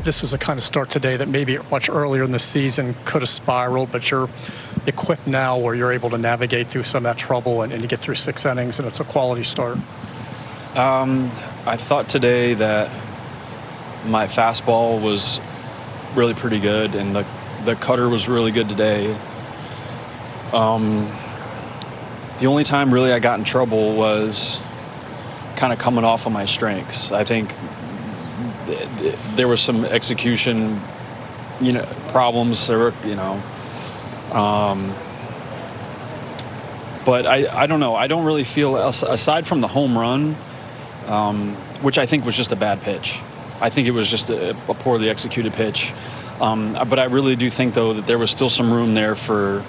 this was a kind of start today that maybe much earlier in the season could have spiraled, but you're equipped now where you're able to navigate through some of that trouble and you get through 6 innings and it's a quality start? I thought today that my fastball was really pretty good and the cutter was really good today. The only time really I got in trouble was kind of coming off of my strengths. I think there was some execution, problems. There were, but I don't know. I don't really feel, aside from the home run, which I think was just a bad pitch. I think it was just a poorly executed pitch. But I really do think, though, that there was still some room there for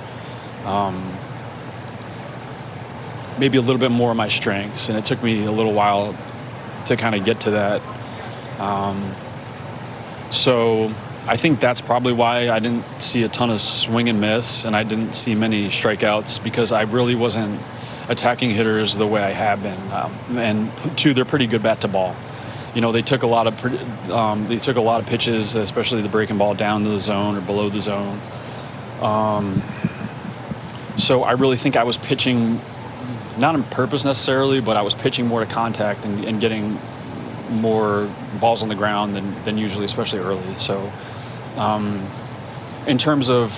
maybe a little bit more of my strengths, and it took me a little while to kind of get to that. So I think that's probably why I didn't see a ton of swing and miss, and I didn't see many strikeouts, because I really wasn't attacking hitters the way I have been. And two, they're pretty good bat to ball. They took a lot of pitches, especially the breaking ball, down to the zone or below the zone. So I really think I was pitching, not on purpose necessarily, but I was pitching more to contact and getting more balls on the ground than usually, especially early. So in terms of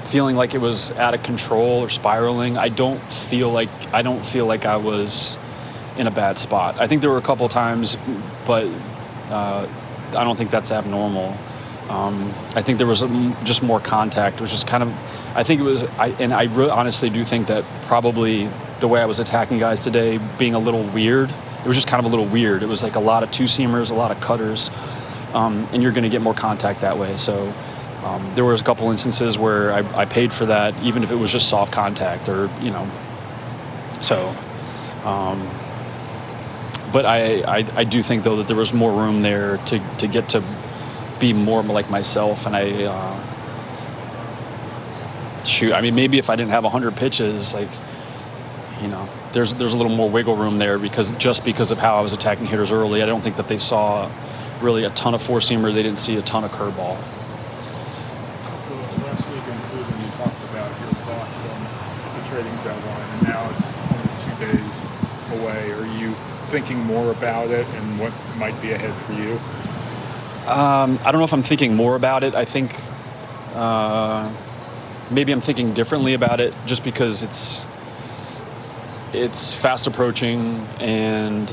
feeling like it was out of control or spiraling, I don't feel like I was in a bad spot. I think there were a couple of times, but I don't think that's abnormal. I think there was just more contact. It was just kind of, I think it was, I really honestly do think that probably the way I was attacking guys today being a little weird, it was just kind of a little weird. It was like a lot of two-seamers, a lot of cutters, and you're going to get more contact that way. So there was a couple instances where I paid for that, even if it was just soft contact or, so. But I do think, though, that there was more room there to get to be more like myself. And maybe if I didn't have 100 pitches, there's a little more wiggle room there, because of how I was attacking hitters early. I don't think that they saw really a ton of four-seamer. They didn't see a ton of curveball. Last week in Cleveland, you talked about your thoughts on the trading deadline, and now it's only 2 days away. Are you thinking more about it and what might be ahead for you? I don't know if I'm thinking more about it. I think maybe I'm thinking differently about it, just because it's fast approaching, and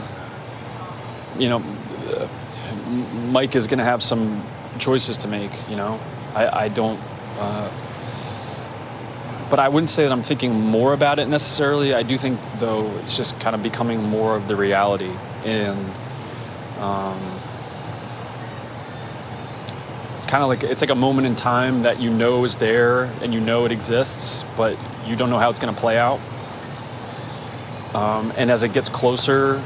Mike is going to have some choices to make. I don't. But I wouldn't say that I'm thinking more about it necessarily. I do think, though, it's just kind of becoming more of the reality, and it's kind of like a moment in time that is there and it exists, but you don't know how it's going to play out. And as it gets closer,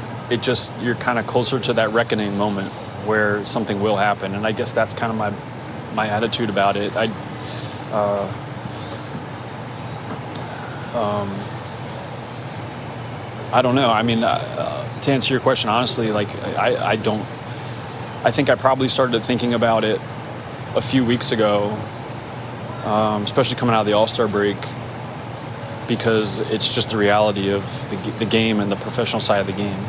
you're kind of closer to that reckoning moment where something will happen. And I guess that's kind of my attitude about it. I don't know. I mean, to answer your question honestly, I think I probably started thinking about it a few weeks ago, especially coming out of the All-Star break, because it's just the reality of the game and the professional side of the game.